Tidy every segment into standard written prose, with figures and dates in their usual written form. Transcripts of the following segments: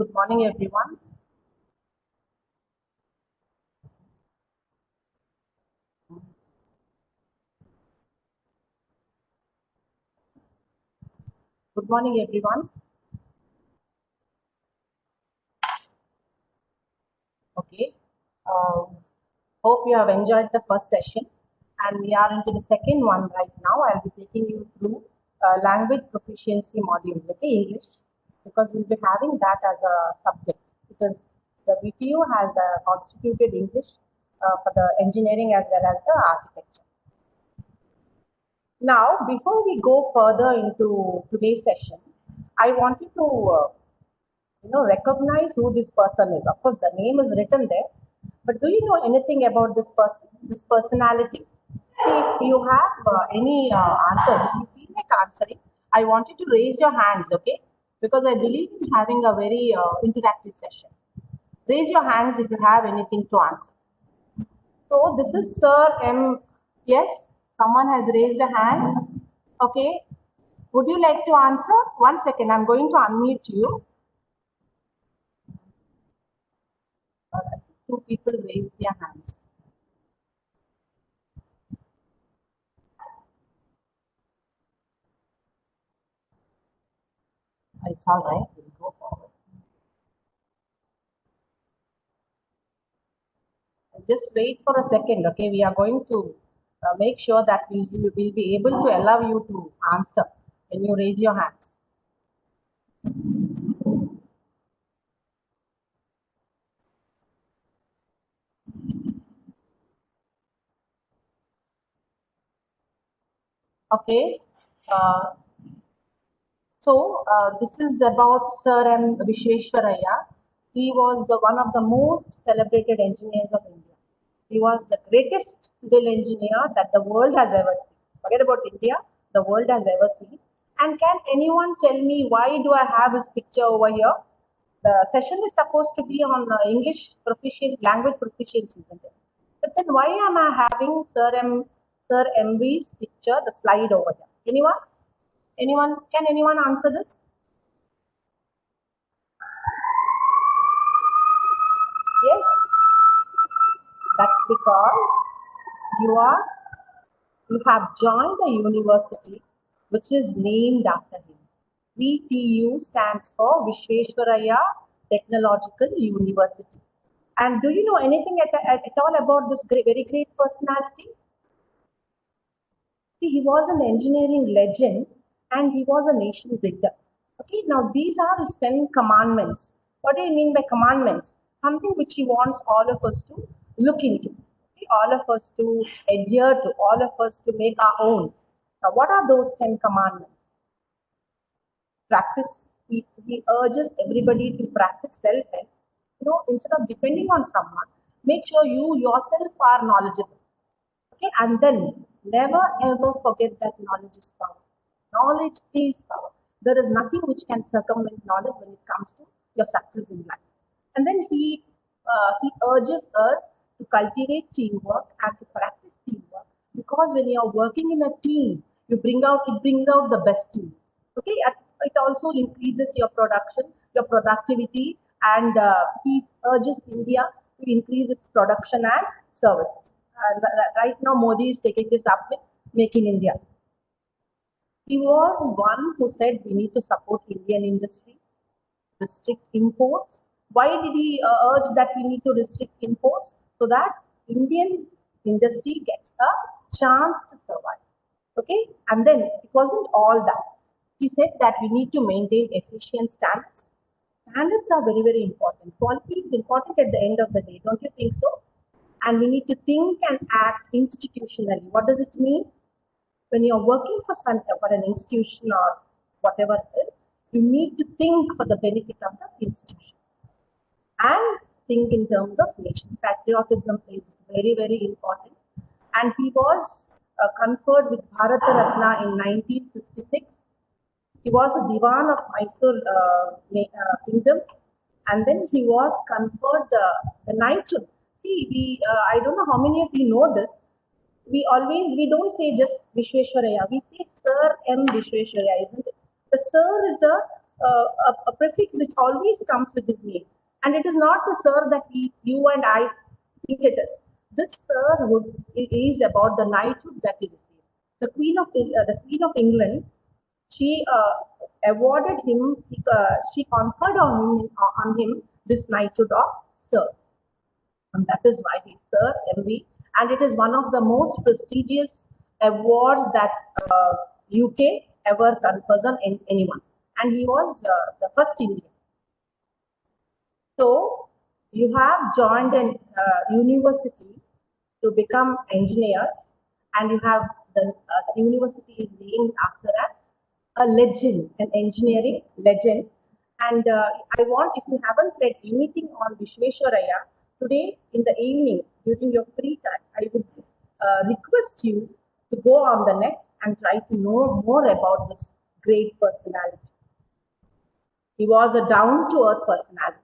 Good morning, everyone. Good morning, everyone. Okay. Hope you have enjoyed the first session, and we are into the second one right now. I'll be taking you through language proficiency modules, okay, English, because we'll be having that as a subject. Because the VTU has constituted English for the engineering as well as the architecture. Now, before we go further into today's session, I wanted to recognize who this person is. Of course, the name is written there, but do you know anything about this person, this personality? See, if you have any answers, if you feel like answering, I want you to raise your hands, okay? Because I believe in having a very interactive session. Raise your hands if you have anything to answer. So this is Sir M. Yes, someone has raised a hand. Okay. Would you like to answer? 1 second, I'm going to unmute you. Two people raised their hands. It's all right. We'll go forward. Just wait for a second, okay? We are going to make sure that we will be able to allow you to answer when you raise your hands. Okay. This is about Sir M. Vishweshwaraya. He was the one of the most celebrated engineers of India. He was the greatest civil engineer that the world has ever seen. Forget about India, the world has ever seen. And can anyone tell me why do I have his picture over here? The session is supposed to be on English proficiency, language proficiency, isn't it? But then why am I having Sir MV's picture, the slide over here? Anyone? Anyone? Can anyone answer this? Yes, that's because you are you have joined a university which is named after him. VTU stands for Vishweshwaraya Technological University. And do you know anything at all about this very great personality? See, he was an engineering legend and he was a nation builder. Okay, now these are his 10 commandments. What do you mean by commandments? Something which he wants all of us to look into, okay? All of us to adhere to, all of us to make our own. Now, what are those 10 commandments? Practice. He urges everybody to practice self-help. Instead of depending on someone, make sure you yourself are knowledgeable. Okay, and then never ever forget that knowledge is power. Knowledge is power. There is nothing which can circumvent knowledge when it comes to your success in life. And then he urges us to cultivate teamwork and to practice teamwork, because when you are working in a team, it brings out the best in you. Okay, and it also increases your production, your productivity, and he urges India to increase its production and services. And right now, Modi is taking this up with Make in India. He was one who said we need to support Indian industries, restrict imports. Why did he urge that we need to restrict imports? So that Indian industry gets a chance to survive. Okay, and then it wasn't all that. He said that we need to maintain efficient standards. Standards are very, very important. Quality is important at the end of the day, don't you think so? And we need to think and act institutionally. What does it mean? When you're working for an institution or whatever it is, you need to think for the benefit of the institution and think in terms of nation. Patriotism is very, very important. And he was conferred with Bharata Ratna in 1956. He was the Diwan of Mysore Kingdom, and then he was conferred the knighthood. See, I don't know how many of you know this. We don't say just Vishweshwaraya. We say Sir M Vishweshwaraya, isn't it? The Sir is a a prefix which always comes with his name. And it is not the sir that you and I think it is. This sir is about the knighthood that he received. The Queen of England, she awarded him, she conferred on him this knighthood of sir, and that is why he's Sir MV. And it is one of the most prestigious awards that UK ever confers on anyone. And he was the first Indian. So you have joined an university to become engineers, and you have the university is named after a legend, an engineering legend. And I want, if you haven't read anything on Vishweswaraya, today in the evening during your free time, I would request you to go on the net and try to know more about this great personality. He was a down to earth personality.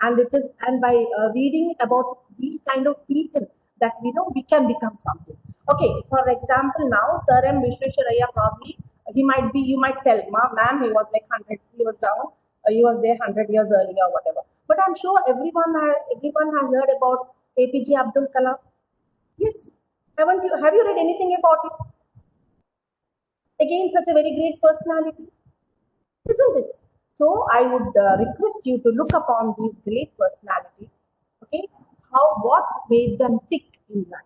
And it is, and by reading about these kind of people that we know we can become something. Okay, for example, now Sir M. Vishweswaraya probably, he might be, you might tell, ma'am, he was like 100, he was down, he was there 100 years earlier or whatever. But I'm sure everyone has heard about APJ Abdul Kalam. Yes. Have you read anything about him? Again, such a very great personality, isn't it? So I would request you to look upon these great personalities. Okay, what made them tick in life.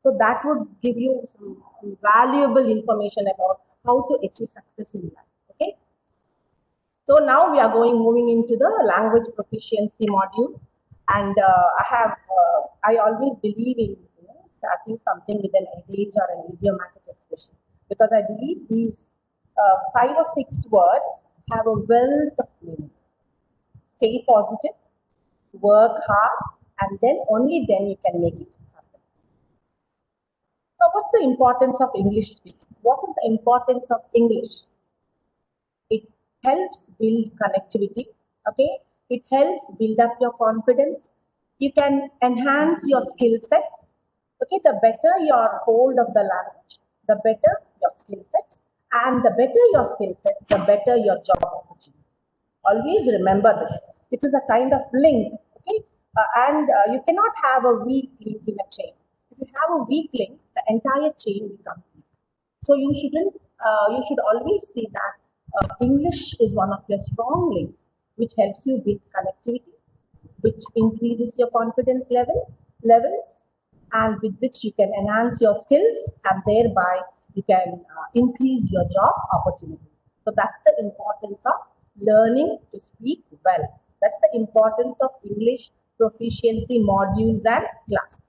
So that would give you some valuable information about how to achieve success in life. Okay. So now we are moving into the language proficiency module, and I always believe in starting something with an adage or an idiomatic expression, because I believe these 5 or 6 words have a wealth of meaning. Stay positive, work hard, and then only then you can make it happen. So, what's the importance of English speaking? What is the importance of English? It helps build connectivity. Okay, it helps build up your confidence. You can enhance your skill sets. Okay, the better your hold of the language, the better your skill sets, and the better your skill sets, the better your job opportunity. Always remember this. It is a kind of link. Okay, and you cannot have a weak link in a chain. If you have a weak link, the entire chain becomes weak. So you shouldn't. You should always see that English is one of your strong links, which helps you build connectivity, which increases your confidence levels, and with which you can enhance your skills, and thereby you can increase your job opportunities. So that's the importance of learning to speak well. That's the importance of English proficiency modules and classes.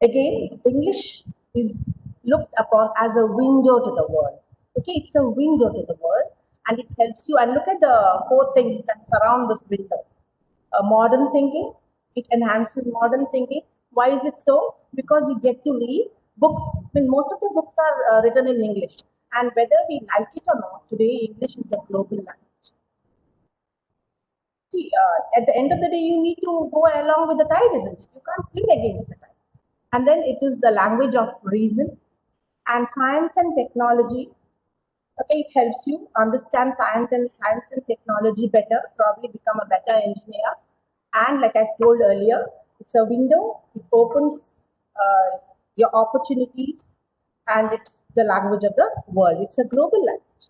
Again, English is looked upon as a window to the world. Okay, it's a window to the world, and it helps you. And look at the 4 things that surround this window. Modern thinking, it enhances modern thinking. Why is it so? Because you get to read books. I mean, most of the books are written in English, and whether we like it or not, today English is the global language. See, at the end of the day, you need to go along with the tide, isn't it? You can't swim against the tide. And then it is the language of reason and science and technology. Okay, it helps you understand science and technology better, probably become a better engineer. And like I told earlier, it's a window. It opens your opportunities, and it's the language of the world. It's a global language.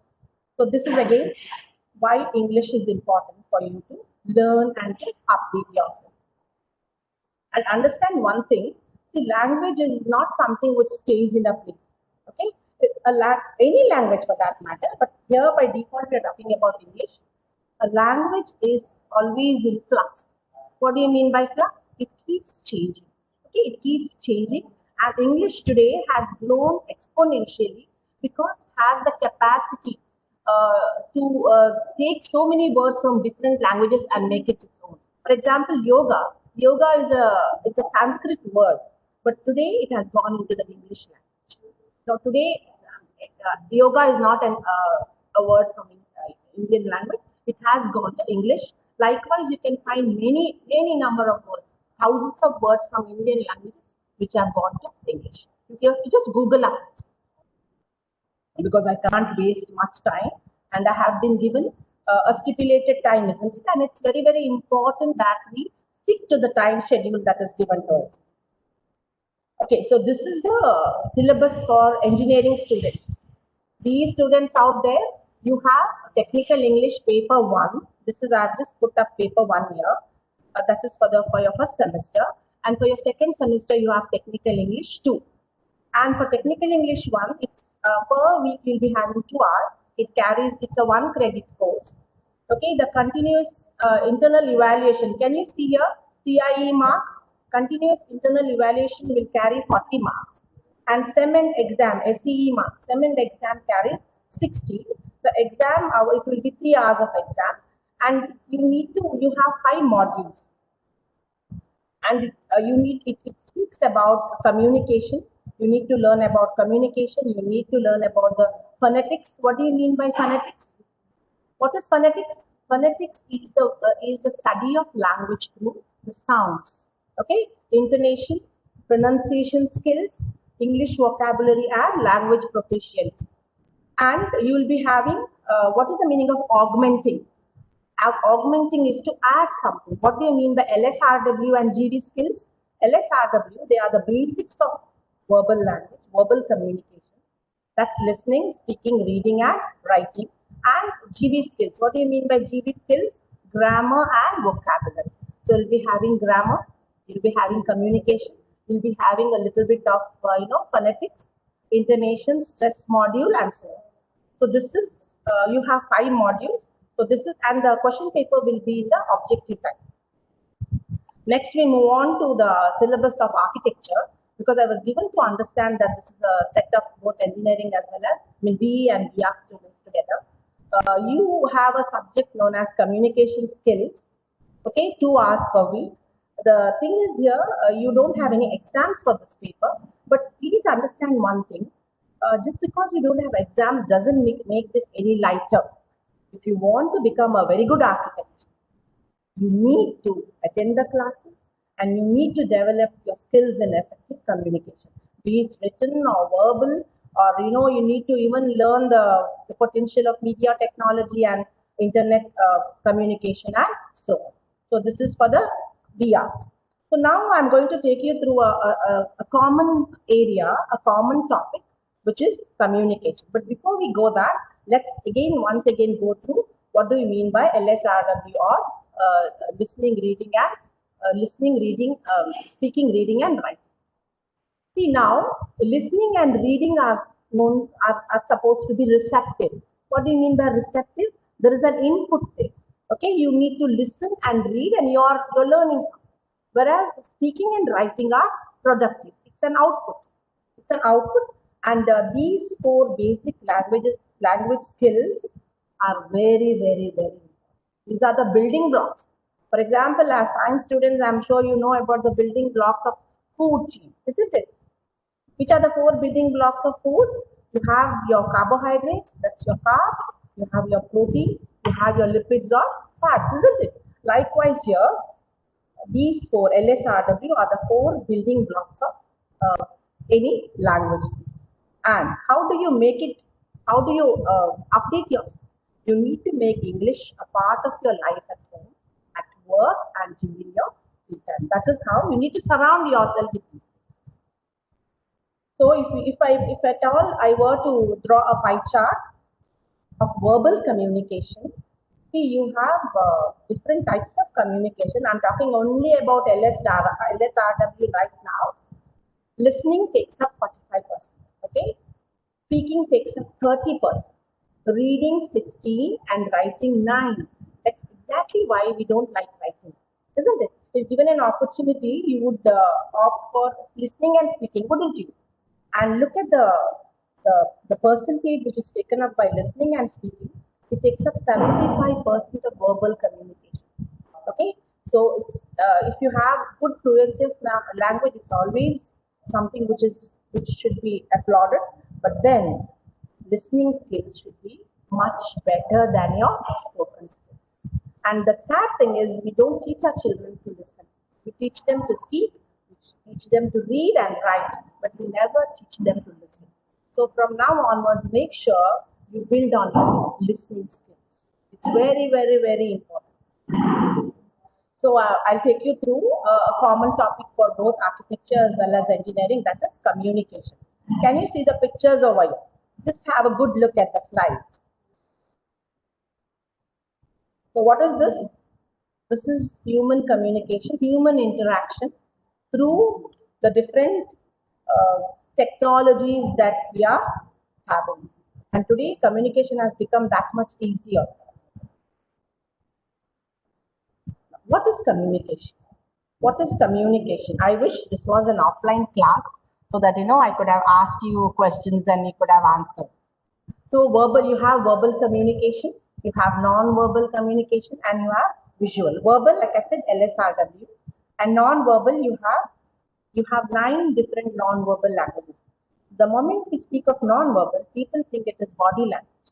So this is again why English is important for you to learn and to update yourself. And understand one thing. See, language is not something which stays in a place. Okay, any language for that matter, but here by default we are talking about English. A language is always in flux. What do you mean by flux? It keeps changing. Okay, it keeps changing, and English today has grown exponentially because it has the capacity to take so many words from different languages and make it its own. For example, yoga. Yoga is a Sanskrit word, but today it has gone into the English language. So today, yoga is not a word from Indian language. It has gone to English. Likewise, you can find many number of words, thousands of words from Indian languages which have gone to English. You have to just Google up, because I can't waste much time. and I have been given a stipulated time, isn't it? And it's very, very important that we stick to the time schedule that is given to us. Okay, so this is the syllabus for engineering students. These students out there, you have technical English paper 1. This is, I've just put up paper 1 here. That is for your first semester. And for your second semester, you have technical English 2. And for technical English 1, it's per week you'll be having 2 hours. It's a 1 credit course. Okay, the continuous internal evaluation. Can you see here? CIE marks. Continuous internal evaluation will carry 40 marks. And SEM and exam, SEE marks. SEM and exam carries 60. The exam, it will be 3 hours of exam. And you have 5 modules. And it speaks about communication. You need to learn about communication. You need to learn about the phonetics. What do you mean by phonetics? What is phonetics? Phonetics is the study of language through the sounds. Okay, intonation, pronunciation skills, English vocabulary, and language proficiency. And you will be having what is the meaning of augmenting? Augmenting is to add something. What do you mean by LSRW and GD skills? LSRW, they are the basics of verbal language, verbal communication. That's listening, speaking, reading, and writing. And GB skills. What do you mean by GB skills? Grammar and vocabulary. So you'll be having grammar, you'll be having communication, you'll be having a little bit of phonetics, intonation, stress module, and so on. So this is you have 5 modules. So this is, and the question paper will be in the objective type. Next, we move on to the syllabus of architecture, because I was given to understand that this is a set of both engineering as well as BE and BArch students together. You have a subject known as communication skills, okay, 2 hours per week. The thing is here, you don't have any exams for this paper, but please understand one thing. Just because you don't have exams doesn't make this any lighter. If you want to become a very good architect, you need to attend the classes and you need to develop your skills in effective communication, be it written or verbal, or you need to even learn the potential of media technology and internet communication and so on. So this is for the BR. So now I'm going to take you through a common area, a common topic, which is communication. But before we go that, let's once again go through what do we mean by LSRW, or listening, reading, and speaking, reading, and writing. See, now listening and reading are supposed to be receptive. What do you mean by receptive? There is an input there. Okay, you need to listen and read, and you're learning something. Whereas speaking and writing are productive. It's an output. It's an output. And these 4 basic language skills are very, very, very important. These are the building blocks. For example, as science students, I'm sure you know about the building blocks of food chain, isn't it? Which are the 4 building blocks of food? You have your carbohydrates, that's your carbs. You have your proteins. You have your lipids or fats, isn't it? Likewise here, these 4 LSRW are the 4 building blocks of any language. And how do you make it? How do you update yourself? You need to make English a part of your life at home, at work, and during your free time. That is how you need to surround yourself with these things. So if at all I were to draw a pie chart of verbal communication, see, you have different types of communication. I'm talking only about LSRW right now. Listening takes up 45%. Okay, speaking takes up 30%, reading 16%, and writing 9%. That's exactly why we don't like writing, isn't it? If given an opportunity, you would opt for listening and speaking, wouldn't you? And look at the percentage which is taken up by listening and speaking. It takes up 75% of verbal communication. Okay, so it's if you have good fluency of language, it's always something which should be applauded. But then listening skills should be much better than your spoken skills. And the sad thing is, we don't teach our children to listen. We teach them to speak, we teach them to read and write, but we never teach them to listen. So from now onwards, make sure you build on your listening skills. It's very, very, very important. So I'll take you through a common topic for both architecture as well as engineering, that is communication. Can you see the pictures over here? Just have a good look at the slides. So what is this? This is human communication, human interaction through the different technologies that we are having. And today, communication has become that much easier. What is communication? What is communication? I wish this was an offline class so that I could have asked you questions and you could have answered. So verbal, you have verbal communication, you have non-verbal communication, and you have visual. Verbal, like I said, LSRW, and non-verbal, you have 9 different non-verbal languages. The moment we speak of non-verbal, people think it is body language.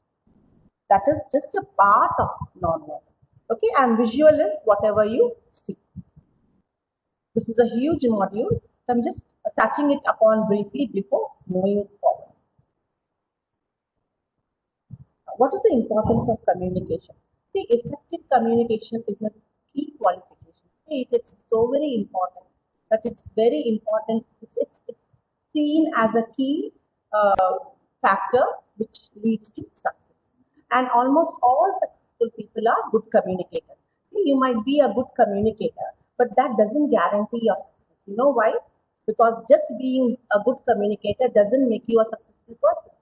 That is just a part of non-verbal. Okay, and visual is whatever you see. This is a huge module. So I'm just touching it upon briefly before moving forward. What is the importance of communication? See, effective communication is a key qualification. It's so very important that it's very important. It's seen as a key factor which leads to success. And almost all successful people are good communicators. See, you might be a good communicator, but that doesn't guarantee your success. You know why? Because just being a good communicator doesn't make you a successful person.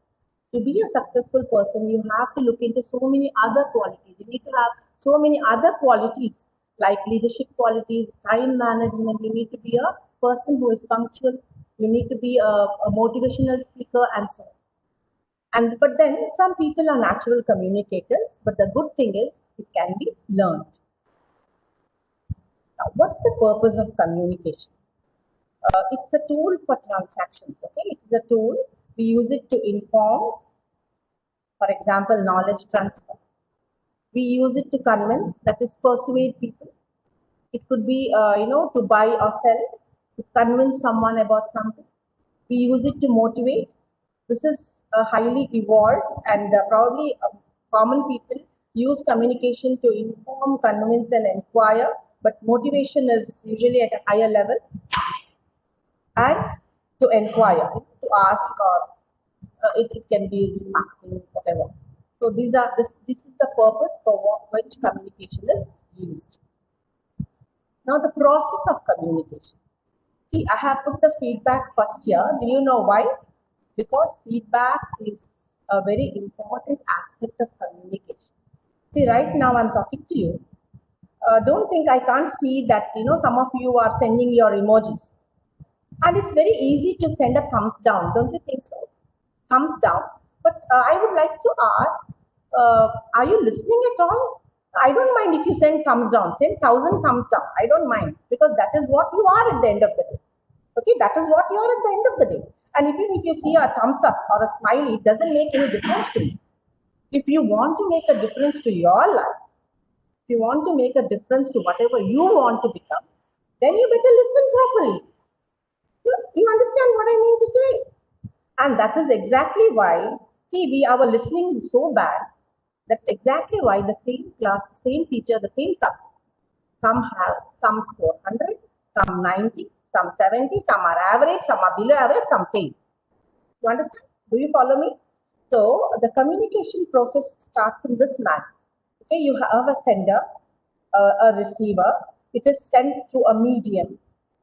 To be a successful person, you have to look into so many other qualities. You need to have so many other qualities like leadership qualities, time management. You need to be a person who is punctual. You need to be a motivational speaker and so on. But then some people are natural communicators, but the good thing is it can be learned. Now, what's the purpose of communication? It's a tool for transactions. Okay, it's a tool. We use it to inform, for example, knowledge transfer. We use it to convince, that is, persuade people. It could be, to buy or sell, to convince someone about something. We use it to motivate. This is highly evolved, and probably common people use communication to inform, convince, and inquire. But motivation is usually at a higher level, and to inquire, to ask, or it can be used in marketing, whatever. So this is the purpose for which communication is used. Now the process of communication. See, I have put the feedback first here. Do you know why? Because feedback is a very important aspect of communication. See, right now I'm talking to you. Don't think I can't see that, some of you are sending your emojis. And it's very easy to send a thumbs down, don't you think so? Thumbs down. But I would like to ask, are you listening at all? I don't mind if you send thumbs down, send 1,000 thumbs down. I don't mind, because that is what you are at the end of the day. Okay, that is what you are at the end of the day. And even if you see a thumbs up or a smiley, it doesn't make any difference to me. If you want to make a difference to your life, if you want to make a difference to whatever you want to become, then you better listen properly. You understand what I mean to say? And that is exactly why, see, our listening is so bad. That's exactly why the same class, the same teacher, the same subject. Some score 100, some 90, some 70, some are average, some are below average, some fail. You understand? Do you follow me? So the communication process starts in this manner. Okay, you have a sender, a receiver. It is sent through a medium.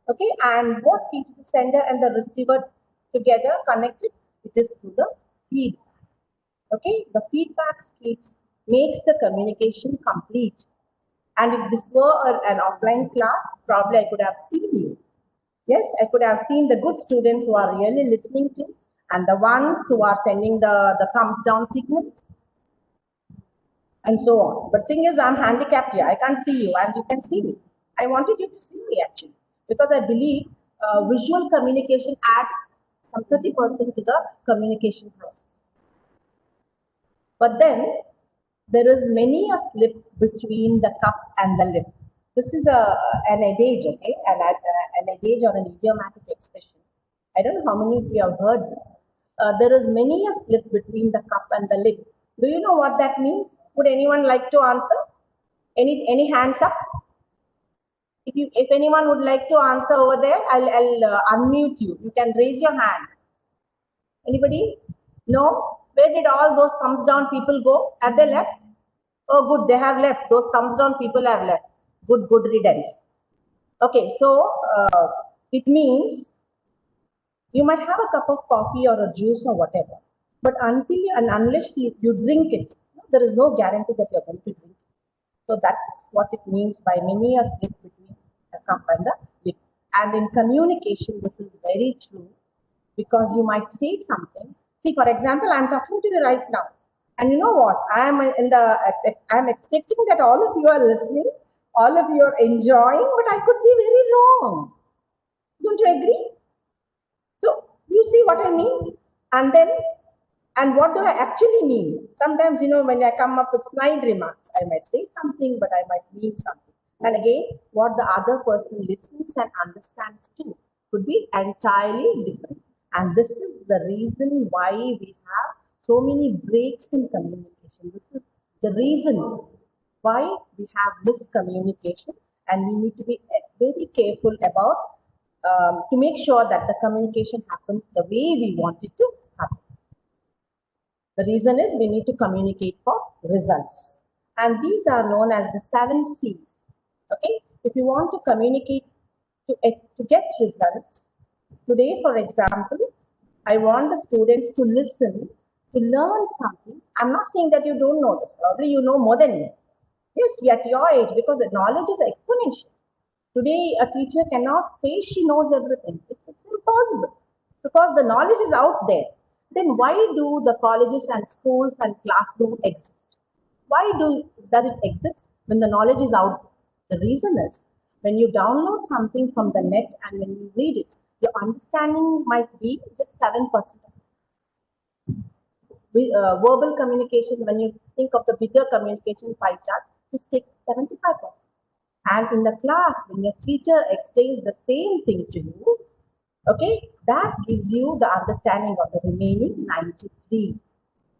Okay, and what keeps the sender and the receiver together connected? It is through the feedback. Okay, the feedback makes the communication complete. And if this were an offline class, probably I could have seen you. Yes, I could have seen the good students who are really listening to, and the ones who are sending the thumbs down signals, and so on. But thing is, I'm handicapped here. I can't see you, and you can see me. I wanted you to see me actually, because I believe visual communication adds some 30% to the communication process. But then there is many a slip between the cup and the lip. This is an adage, okay? An adage or an idiomatic expression. I don't know how many of you have heard this. There is many a slip between the cup and the lip. Do you know what that means? Would anyone like to answer? Any hands up? If anyone would like to answer over there, I'll unmute you. You can raise your hand. Anybody? No? Where did all those thumbs down people go? Have they left? Oh, good. They have left. Those thumbs down people have left. Good, good riddance. Okay, so it means you might have a cup of coffee or a juice or whatever, but until and unless you drink it, there is no guarantee that you're going to drink it. So that's what it means by many a slip between the cup and the lip. And in communication, this is very true because you might say something. See, for example, I'm talking to you right now, and you know what? I'm expecting that all of you are listening, all of you are enjoying, but I could be very wrong. Don't you agree? So you see what I mean? And then, and what do I actually mean? Sometimes, when I come up with snide remarks, I might say something, but I might mean something. And again, what the other person listens and understands too could be entirely different. And this is the reason why we have so many breaks in communication. This is the reason why we have miscommunication, and we need to be very careful about to make sure that the communication happens the way we want it to happen. The reason is we need to communicate for results. And these are known as the 7 C's. Okay? If you want to communicate to get results, today, for example, I want the students to listen, to learn something. I'm not saying that you don't know this. Probably you know more than me. Yes, at your age, because the knowledge is exponential. Today, a teacher cannot say she knows everything. It's impossible because the knowledge is out there. Then why do the colleges and schools and classrooms exist? Does it exist when the knowledge is out there? The reason is when you download something from the net and when you read it, your understanding might be just 7%. Verbal communication, when you think of the bigger communication pie chart, just take 75%. And in the class, when your teacher explains the same thing to you, okay, that gives you the understanding of the remaining 93.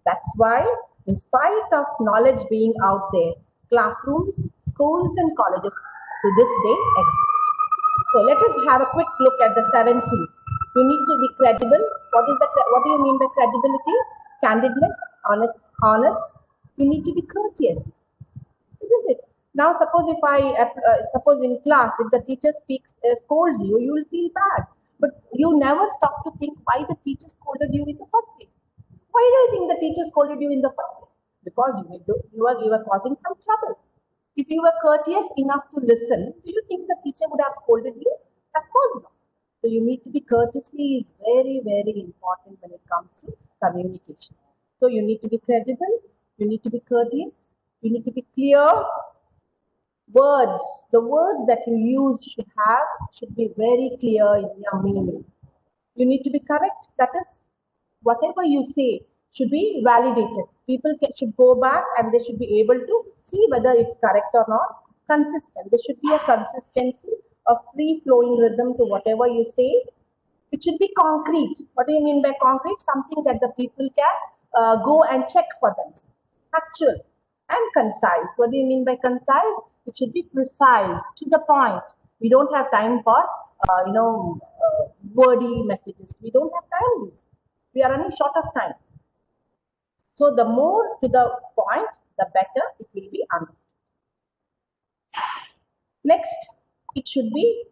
That's why, in spite of knowledge being out there, classrooms, schools, and colleges to this day exist. So let us have a quick look at the 7 C's. You need to be credible. What do you mean by credibility? Candidness, honest. You need to be courteous, isn't it? Now, suppose in class, if the teacher scolds you, you will feel bad. But you never stop to think why the teacher scolded you in the first place. Why do you think the teacher scolded you in the first place? Because you were causing some trouble. If you were courteous enough to listen, do you think the teacher would have scolded you? Of course not. So you need to be courtesy is very, very important when it comes to communication. So you need to be credible, you need to be courteous, you need to be clear. The words that you use should be very clear in their meaning. You need to be correct. That is, whatever you say should be validated. Should go back and they should be able to see whether it's correct or not. Consistent. There should be a consistency, a free flowing rhythm to whatever you say. It should be concrete. What do you mean by concrete? Something that the people can go and check for themselves. Actual and concise. What do you mean by concise? It should be precise, to the point. We don't have time for, wordy messages. We don't have time. We are running short of time. So the more to the point, the better it will be understood. Next, it should be,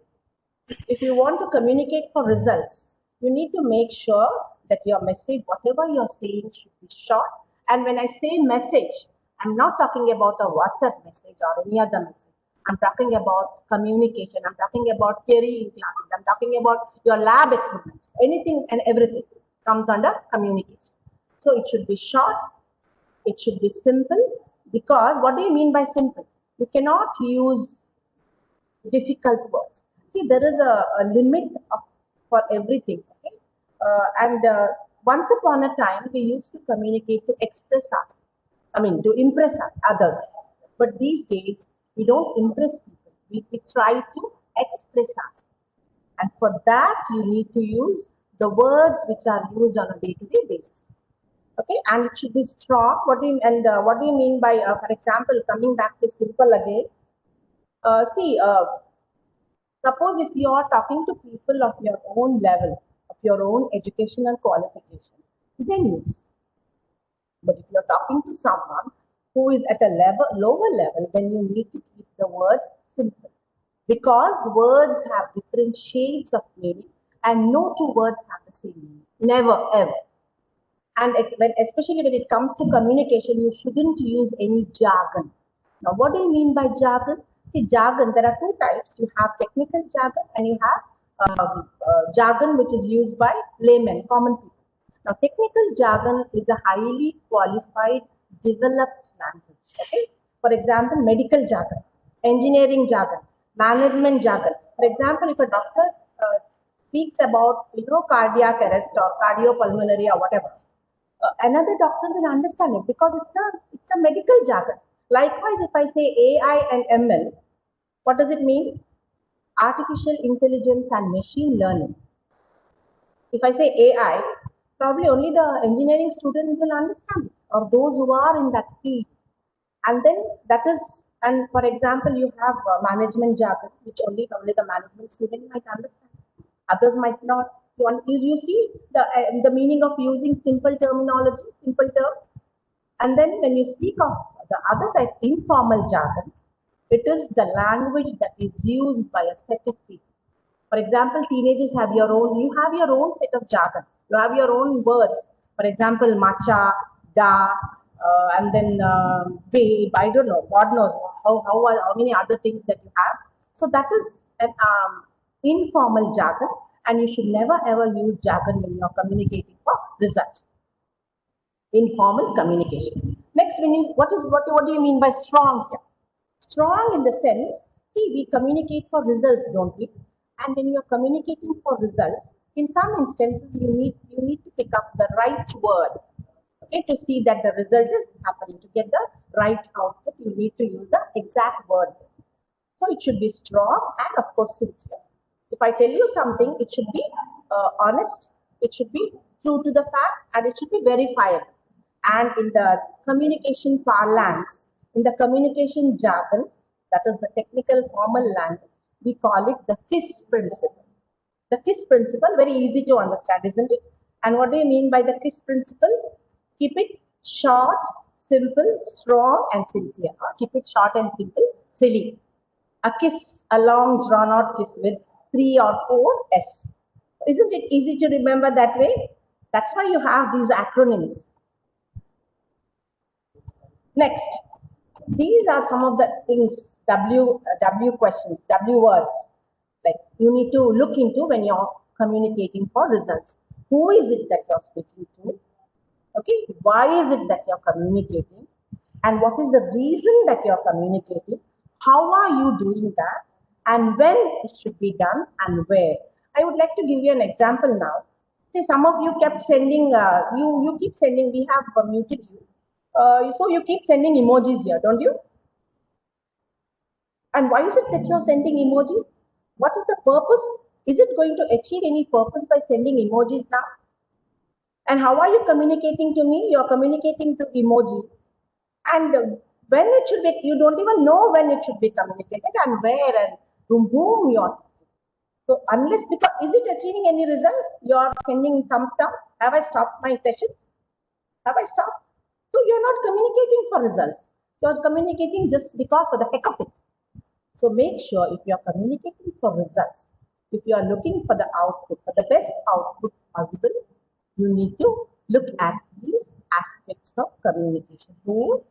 if you want to communicate for results, you need to make sure that your message, whatever you're saying, should be short. And when I say message, I'm not talking about a WhatsApp message or any other message. I'm talking about communication. I'm talking about theory in classes. I'm talking about your lab experiments. Anything and everything comes under communication. So it should be short. It should be simple. Because what do you mean by simple? You cannot use difficult words. See, there is a limit for everything. Okay? And once upon a time, we used to communicate to express ourselves. To impress others. But these days, we don't impress people. We try to express ourselves. And for that, you need to use the words which are used on a day-to-day basis. Okay, and it should be strong. What do you mean by, for example, coming back to simple again? See, suppose if you are talking to people of your own level, of your own educational qualification, then yes. But if you're talking to someone who is at a lower level, then you need to keep the words simple. Because words have different shades of meaning and no two words have the same meaning. Never, ever. And especially when it comes to communication, you shouldn't use any jargon. Now, what do you mean by jargon? See, jargon, there are two types. You have technical jargon and you have jargon which is used by laymen, common people. Now, technical jargon is a highly qualified, developed language. Okay? For example, medical jargon, engineering jargon, management jargon. For example, if a doctor speaks about cardiac arrest or cardiopulmonary or whatever, another doctor will understand it because it's a medical jargon. Likewise, if I say AI and ML, what does it mean? Artificial intelligence and machine learning. If I say AI, probably only the engineering students will understand it, or those who are in that field. And then that is, and for example, you have management jargon, which only the management student might understand. Others might not. You see the meaning of using simple terminology, simple terms. And then when you speak of the other type, informal jargon, it is the language that is used by a set of people. For example, teenagers you have your own set of jargon. You have your own words. For example, matcha, da, and then babe, I don't know, God knows how many other things that you have. So that is an informal jargon, and you should never ever use jargon when you're communicating for results. Informal communication. Next, what do you mean by strong here? Strong in the sense, see, we communicate for results, don't we? And when you're communicating for results, in some instances you need to pick up the right word, okay, to see that the result is happening. To get the right output, you need to use the exact word. So it should be strong and of course sincere. If I tell you something, it should be honest, it should be true to the fact, and it should be verifiable. And in the communication parlance, in the communication jargon, that is the technical formal language, we call it the KISS principle. The KISS principle, very easy to understand, isn't it? And what do you mean by the KISS principle? Keep it short, simple, strong, and sincere. Or keep it short and simple, silly. A kiss, a long drawn out kiss with 3 or 4 S. Isn't it easy to remember that way? That's why you have these acronyms. Next, these are some of the things, W questions, W words, like you need to look into when you're communicating for results. Who is it that you're speaking to? Okay, why is it that you're communicating? And what is the reason that you're communicating? How are you doing that? And when it should be done and where? I would like to give you an example now. See, some of you kept sending, you keep sending, we have muted you. So you keep sending emojis here, don't you? And why is it that you're sending emojis? What is the purpose? Is it going to achieve any purpose by sending emojis now? And how are you communicating to me? You're communicating to emojis. And when it should be, you don't even know when it should be communicated and where and to whom you're. So unless, because is it achieving any results? You're sending thumbs down. Have I stopped my session? Have I stopped? So you're not communicating for results. You're communicating just because for the heck of it. So make sure if you're communicating for results, if you are looking for the output, for the best output possible, you need to look at these aspects of communication. Who,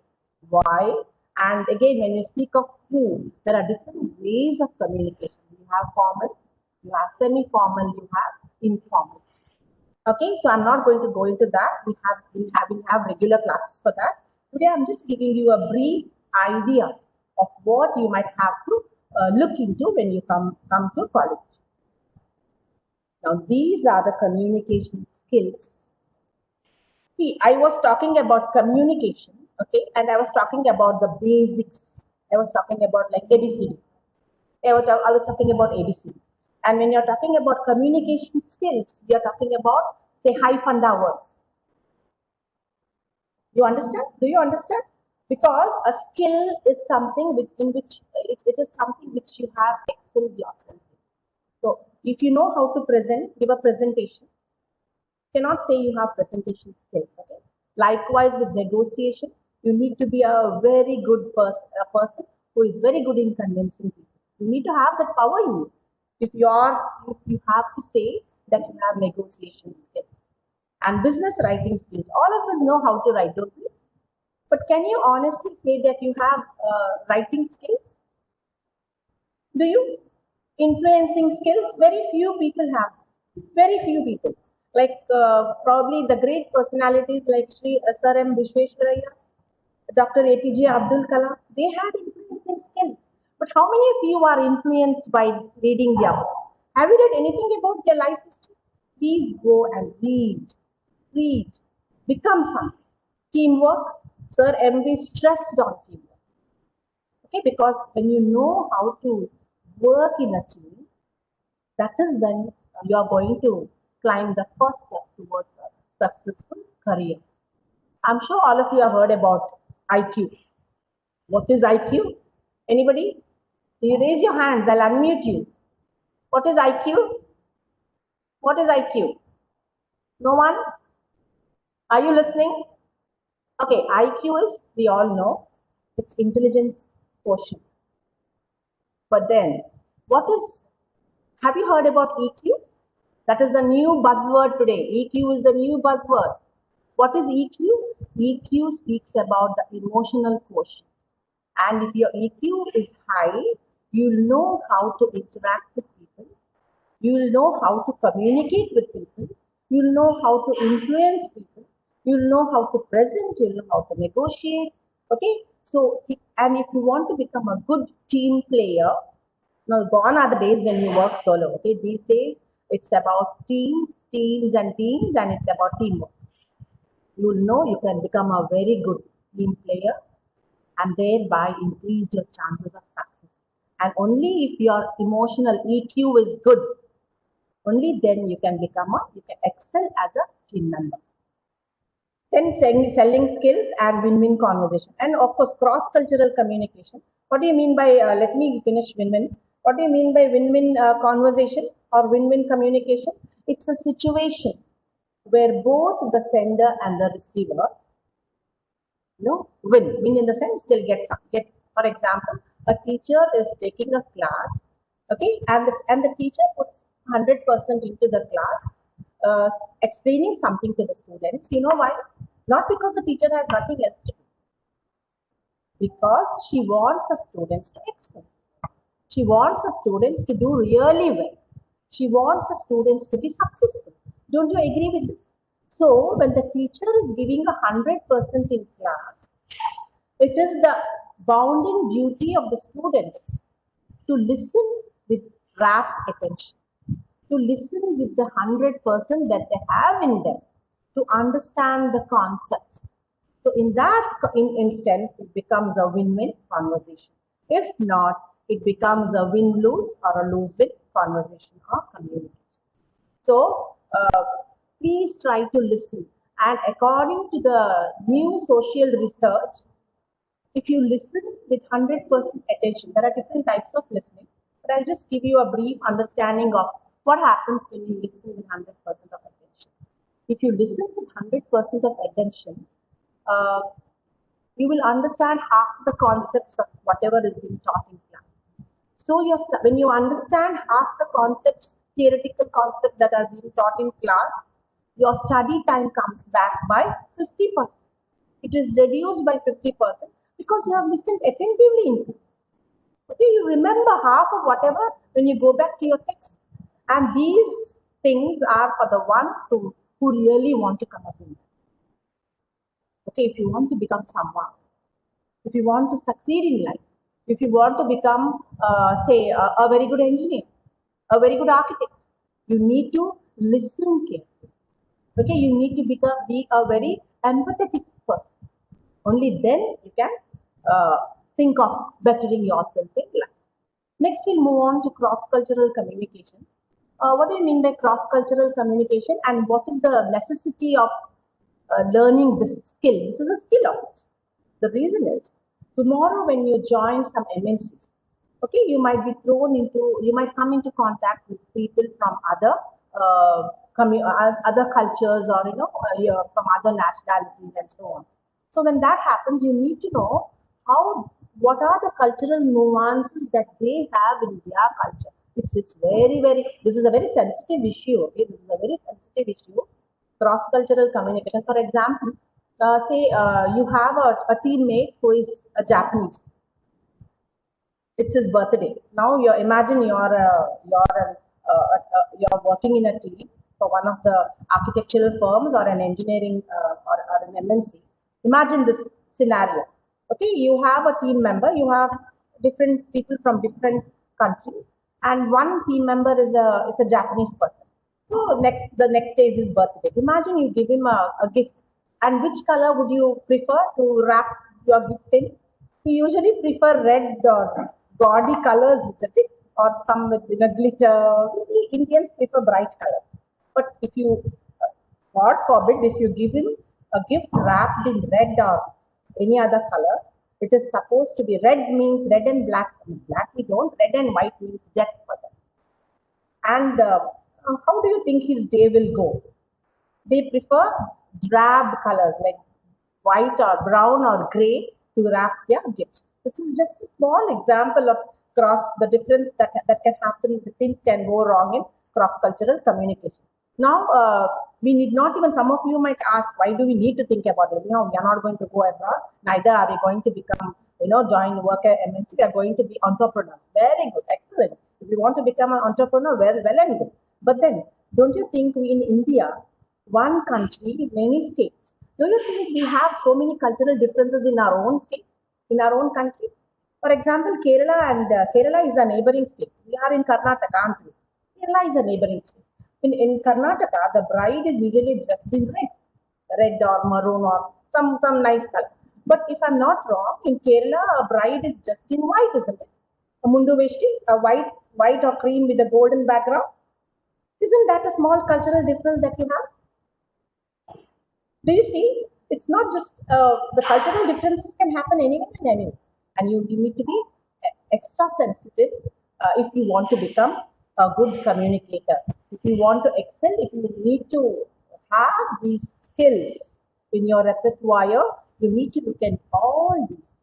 why, and again, when you speak of who, there are different ways of communication. You have formal, you have semi-formal, you have informal. Okay, so I'm not going to go into that. We have regular classes for that. Today, I'm just giving you a brief idea of what you might have to look into when you come to college. Now, these are the communication skills. See, I was talking about communication, okay, and I was talking about the basics. I was talking about like ABCD. I was talking about ABCD. And when you're talking about communication skills, you're talking about, say, high funda words. You understand? Do you understand? Because a skill is something in which it is something which you have excelled yourself in. So if you know how to present, give a presentation, cannot say you have presentation skills. Okay. Likewise with negotiation, you need to be a very good person who is very good in convincing people. You need to have that power in you. If you have to say that you have negotiation skills and business writing skills. All of us know how to write, don't we? But can you honestly say that you have writing skills? Do you? Influencing skills? Very few people have. Very few people. Like probably the great personalities like Sri Sir M. Vishweshwaraya, Dr. APJ Abdul Kalam, they had influencing skills. But how many of you are influenced by reading their books? Have you read anything about their life history? Please go and read, become something. Teamwork, Sir MV stressed on teamwork. Okay, because when you know how to work in a team, that is when you are going to climb the first step towards a successful career. I'm sure all of you have heard about IQ. What is IQ? Anybody? You raise your hands, I'll unmute you. What is IQ? What is IQ? No one? Are you listening? Okay, IQ is, we all know, it's intelligence quotient. But then, what is, have you heard about EQ? That is the new buzzword today. EQ is the new buzzword. What is EQ? EQ speaks about the emotional quotient. And if your EQ is high, you'll know how to interact with people. You'll know how to communicate with people. You'll know how to influence people. You'll know how to present. You'll know how to negotiate. Okay. So, and if you want to become a good team player, now gone are the days when you work solo. Okay. These days, it's about and teams, and it's about teamwork. You'll know you can become a very good team player and thereby increase your chances of success. And only if your emotional EQ is good, only then you can you can excel as a team member. Then selling skills and win-win conversation. And of course, cross-cultural communication. What do you mean by, let me finish win-win. What do you mean by win-win conversation or win-win communication? It's a situation where both the sender and the receiver win in the sense they'll get, for example, a teacher is taking a class, okay, and the teacher puts 100% into the class, explaining something to the students. You know why? Not because the teacher has nothing else to do, because she wants her students to excel. She wants her students to do really well. She wants her students to be successful. Don't you agree with this? So when the teacher is giving 100% in class, it is the bounden duty of the students to listen with rapt attention, to listen with the 100% that they have in them, to understand the concepts. So in that instance, it becomes a win-win conversation. If not, it becomes a win-lose or a lose-win conversation or communication. So please try to listen. And according to the new social research, if you listen with 100% attention, there are different types of listening, but I'll just give you a brief understanding of what happens when you listen with 100% of attention. If you listen with 100% of attention, uh, you will understand half the concepts of whatever is being taught in class. So when you understand half the concepts, theoretical concepts that are being taught in class, your study time comes back by 50%. It is reduced by 50% because you have listened attentively in class. Okay, you remember half of whatever when you go back to your text. And these things are for the ones who really want to come up in. Okay, if you want to become someone, if you want to succeed in life, if you want to become, say, a very good engineer, a very good architect, you need to listen carefully. Okay, you need to be a very empathetic person. Only then you can think of bettering yourself in life. Next, we'll move on to cross-cultural communication. What do you mean by cross-cultural communication, and what is the necessity of learning this skill. This is a skill of it. The reason is tomorrow when you join some MNCs, okay, you might come into contact with people from other cultures or from other nationalities and so on. So when that happens, you need to know what are the cultural nuances that they have in their culture. It's very, this is a very sensitive issue. Okay, this is a very sensitive issue. Cross cultural communication. For example, say you have a teammate who is a Japanese. It's his birthday. Now you imagine you're working in a team for one of the architectural firms or an engineering or an MNC. Imagine this scenario. Okay, you have a team member. You have different people from different countries, and one team member is a Japanese person. So the next day is his birthday. Imagine you give him a gift, and which color would you prefer to wrap your gift in? We usually prefer red or gaudy colors, isn't it? Or some with glitter. We Indians prefer bright colors. But if you, God forbid, if you give him a gift wrapped in red or any other color, it is supposed to be red means red and black. Black we don't. Red and white means death for them. And how do you think his day will go? They prefer drab colors like white or brown or gray to wrap their gifts. This is just a small example of the difference that can happen, the things can go wrong in cross-cultural communication. Now, we need not even, some of you might ask, why do we need to think about it? We are not going to go abroad, neither are we going to become, join work at MNC, we are going to be entrepreneurs. Very good, excellent. If you want to become an entrepreneur, well and good. But then, don't you think we in India, one country, many states, do you think we have so many cultural differences in our own states, in our own country? For example, Kerala is a neighboring state. We are in Karnataka, aren't we? Kerala is a neighboring state. In Karnataka, the bride is usually dressed in red or maroon or some nice color. But if I'm not wrong, in Kerala, a bride is dressed in white, isn't it? A mundu veshti, a white or cream with a golden background. Isn't that a small cultural difference that you have? Do you see? It's not just the cultural differences can happen anywhere and anywhere, and you need to be extra sensitive if you want to become a good communicator. If you want to excel, if you need to have these skills in your repertoire, you need to look at all these.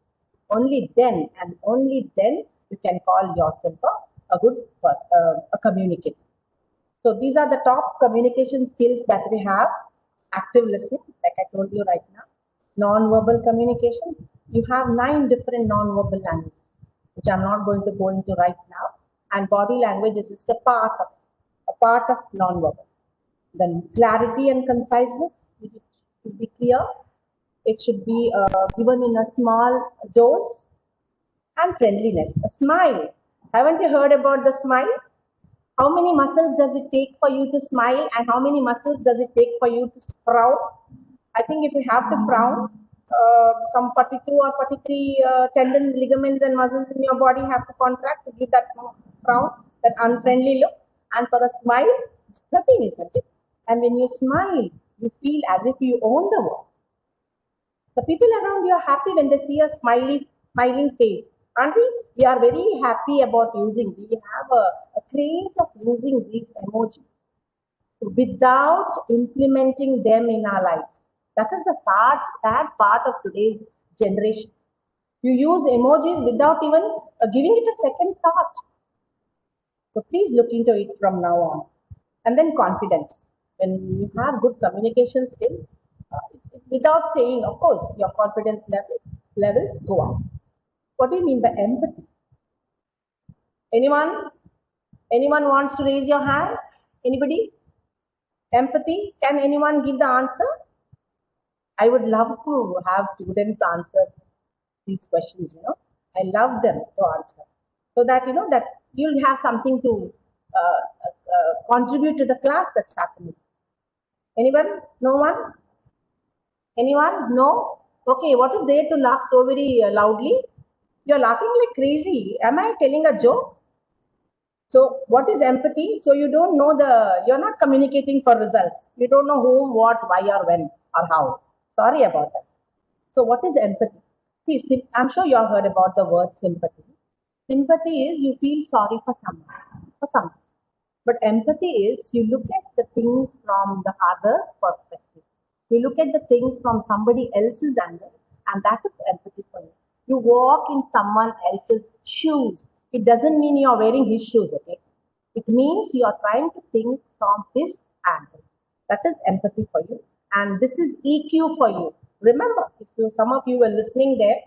Only then and only then you can call yourself a good person, a communicator. So these are the top communication skills that we have. Active listening, like I told you right now. Non-verbal communication. You have 9 different non-verbal languages, which I'm not going to go into right now. And body language is just a part of non-verbal. Then clarity and conciseness. It should be clear. It should be given in a small dose. And friendliness. A smile. Haven't you heard about the smile? How many muscles does it take for you to smile and how many muscles does it take for you to frown? I think if you have to frown, some 42 or 43 tendons, ligaments, and muscles in your body have to contract to give that frown, that unfriendly look. And for a smile, it's 13, isn't it? And when you smile, you feel as if you own the world. The people around you are happy when they see a smiling face. Aren't we? We are very happy about we have a craze of using these emojis without implementing them in our lives. That is the sad part of today's generation. You use emojis without even giving it a second thought. So please look into it from now on. And then confidence. When you have good communication skills, without saying, of course, your confidence levels go up. What do you mean by empathy? Anyone? Anyone wants to raise your hand? Anybody? Empathy? Can anyone give the answer? I would love to have students answer these questions, I love them to answer. So that, that you'll have something to contribute to the class that's happening. Anyone? No one? Anyone? No? Okay, what is there to laugh so very loudly? You're laughing like crazy. Am I telling a joke? So what is empathy? So you don't know you're not communicating for results. You don't know whom, what, why, or when, or how. Sorry about that. So what is empathy? See, I'm sure you have heard about the word sympathy. Sympathy is you feel sorry for someone, for something. But empathy is you look at the things from the other's perspective. You look at the things from somebody else's angle, and that is empathy for you. You walk in someone else's shoes. It doesn't mean you are wearing his shoes, okay? It means you are trying to think from his angle. That is empathy for you. And this is EQ for you. Remember, if some of you were listening there,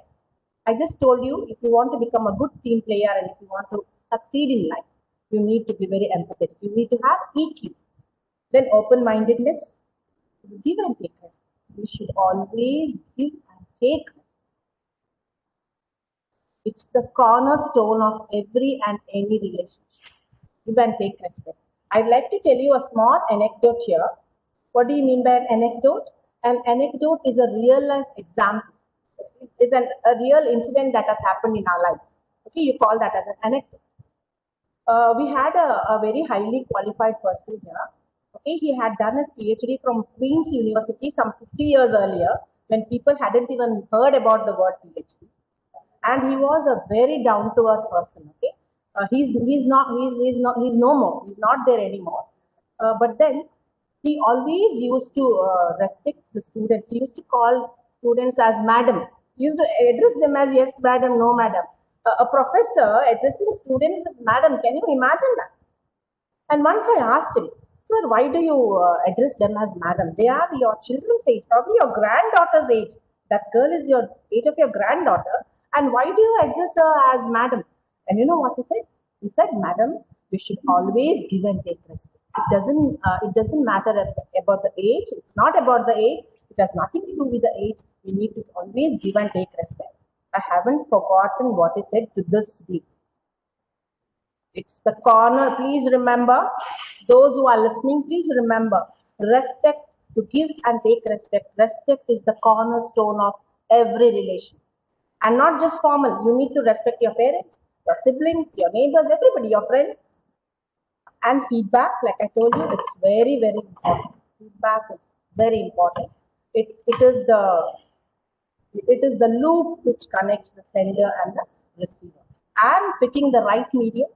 I just told you if you want to become a good team player and if you want to succeed in life, you need to be very empathetic. You need to have EQ. Then open mindedness, give and take respect. We should always give and take respect. It's the cornerstone of every and any relationship. Give and take respect. I'd like to tell you a small anecdote here. What do you mean by an anecdote? An anecdote is a real life example. It's a real incident that has happened in our lives. Okay, you call that as an anecdote. We had a very highly qualified person here. Okay, he had done his PhD from Queen's University some 50 years earlier when people hadn't even heard about the word PhD. And he was a very down to earth person. Okay, he's no more. He's not there anymore. But then he always used to respect the students. He used to call students as madam. He used to address them as yes, madam, no, madam. A professor addressing students as madam. Can you imagine that? And once I asked him, sir, why do you address them as madam? They are your children's age, probably your granddaughter's age. That girl is your age of your granddaughter. And why do you address her as madam? And you know what he said? He said, madam, we should always give and take respect. It doesn't matter about the age. It's not about the age. It has nothing to do with the age. We need to always give and take respect. I haven't forgotten what he said to this day. It's the corner. Please remember, those who are listening, please remember, respect, to give and take respect. Respect is the cornerstone of every relation. And not just formal. You need to respect your parents, your siblings, your neighbors, everybody, your friends. And feedback, like I told you, it's very, very important. Feedback is very important. It is the loop which connects the sender and the receiver. I'm picking the right medium,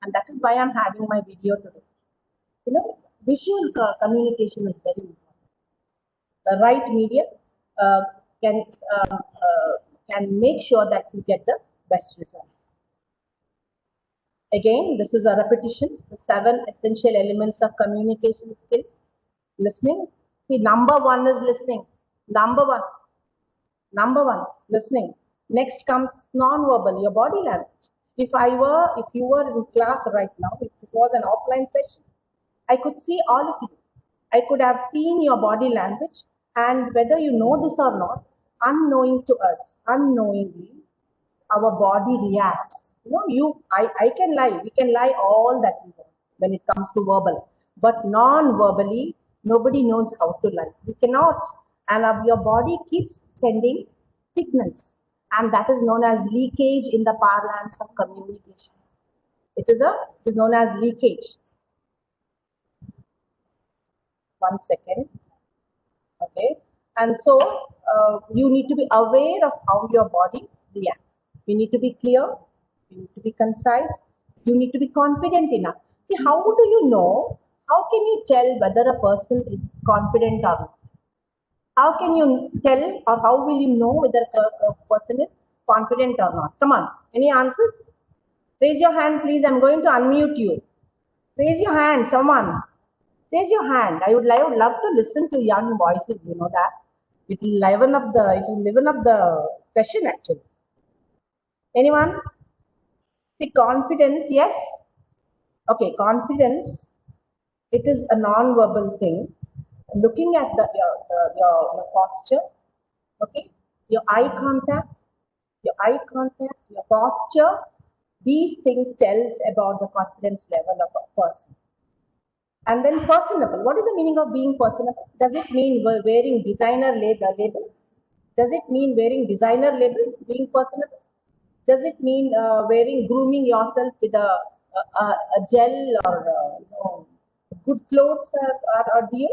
and that is why I'm having my video today. Visual communication is very important. The right medium uh, can uh, uh, can make sure that you get the best results. Again, this is a repetition. The 7 essential elements of communication skills. Listening. See, number one is listening. Number one. Number one, listening. Next comes non-verbal, your body language. If you were in class right now, if this was an offline session, I could see all of you. I could have seen your body language, and whether you know this or not, unknowing to us, unknowingly, our body reacts. I can lie. We can lie all that we want when it comes to verbal. But non-verbally, nobody knows how to lie. We cannot. And your body keeps sending signals. And that is known as leakage in the parlance of communication. It is known as leakage. 1 second. Okay. And so you need to be aware of how your body reacts. You need to be clear, you need to be concise, you need to be confident enough. See, how do you know? How can you tell whether a person is confident or not? How can you tell, or how will you know whether a person is confident or not? Come on, any answers? Raise your hand, please. I'm going to unmute you. Raise your hand, someone. Raise your hand. I would love to listen to young voices. You know that it will liven up the session actually. Anyone? See, confidence. Yes. Okay, confidence. It is a non-verbal thing. Looking at your posture. Okay, your posture. These things tells about the confidence level of a person. And then personable. What is the meaning of being personable? Does it mean wearing designer labels? Does it mean wearing designer labels, being personable? Does it mean grooming yourself with a a gel or good clothes are dear.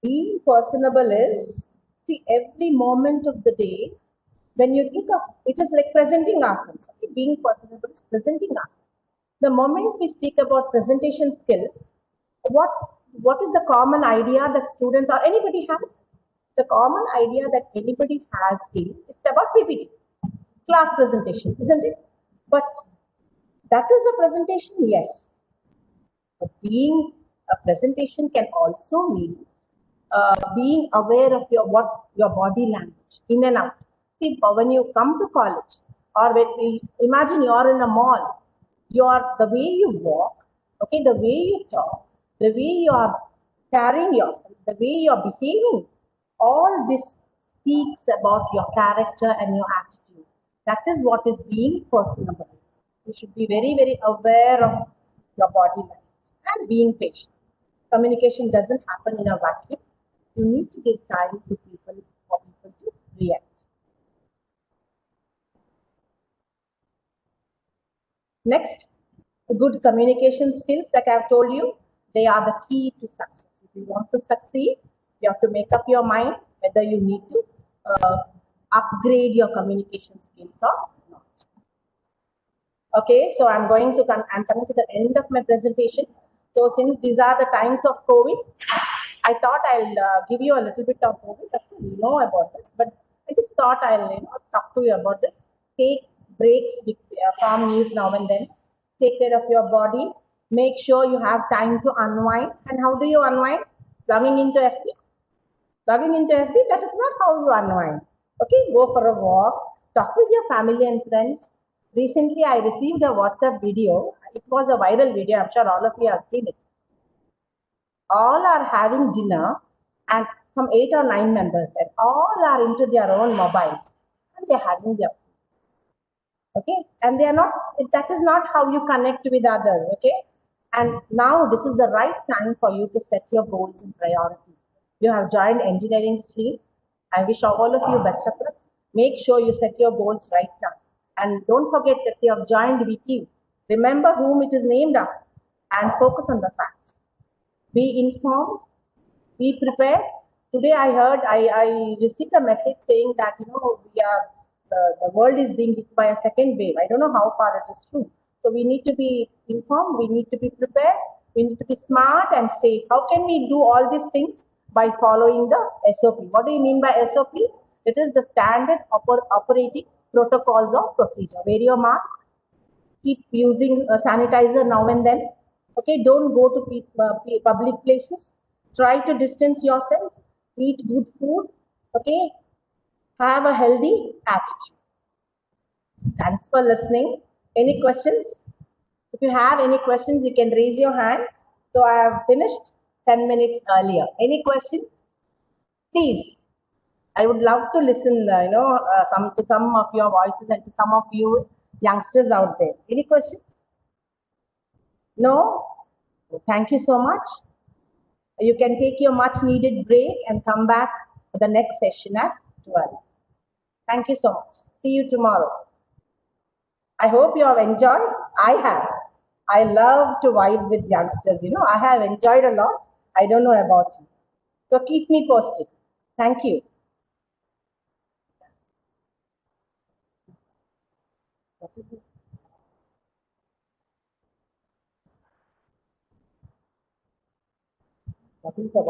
Being personable is, see, every moment of the day, when you think of it, is like presenting ourselves. Okay? Being personable is presenting ourselves. The moment we speak about presentation skills, what what is the common idea that students or anybody has? The common idea that anybody has is it's about PPT, class presentation, isn't it? But that is a presentation, yes. But being a presentation can also mean being aware of your body language in and out. See, when you come to college, or when we imagine you're in a mall, the way you walk, okay, the way you talk, the way you are carrying yourself, the way you are behaving, all this speaks about your character and your attitude. That is what is being personable. You should be very, very aware of your body language and being patient. Communication doesn't happen in a vacuum. You need to give time to people for people to react. Next, good communication skills, like I've told you, they are the key to success. If you want to succeed, you have to make up your mind whether you need to uh, upgrade your communication skills or not. Okay, so I'm coming to the end of my presentation. So since these are the times of COVID, I thought I'll give you a little bit of COVID. Of course, you know about this, but I just thought I'll talk to you about this. Take breaks from news now and then. Take care of your body. Make sure you have time to unwind. And how do you unwind? Plugging into FB. Plugging into FB. That is not how you unwind. Okay, go for a walk. Talk with your family and friends. Recently, I received a WhatsApp video. It was a viral video. I'm sure all of you have seen it. All are having dinner, and some 8 or 9 members, and all are into their own mobiles, and they're having their food. Okay, and they are not, that is not how you connect with others. Okay, and now this is the right time for you to set your goals and priorities. You have joined engineering stream. I wish all of you best of luck. Make sure you set your goals right now, and don't forget that you have joined with you. Remember whom it is named after, and focus on the facts. Be informed, be prepared. Today I heard, I received a message saying that, the world is being hit by a second wave. I don't know how far it is true. So we need to be informed, we need to be prepared, we need to be smart and safe. How can we do all these things? By following the SOP. What do you mean by SOP? It is the standard operating protocols or procedure. Wear your mask, keep using sanitizer now and then. Okay, don't go to public places. Try to distance yourself. Eat good food. Okay, have a healthy attitude. Thanks for listening. Any questions? If you have any questions, you can raise your hand. So I have finished 10 minutes earlier. Any questions? Please. I would love to listen, some to some of your voices and to some of you youngsters out there. Any questions? No? Thank you so much. You can take your much needed break and come back for the next session at 12. Thank you so much. See you tomorrow. I hope you have enjoyed. I have. I love to vibe with youngsters. I have enjoyed a lot. I don't know about you. So keep me posted. Thank you. What is this? What is the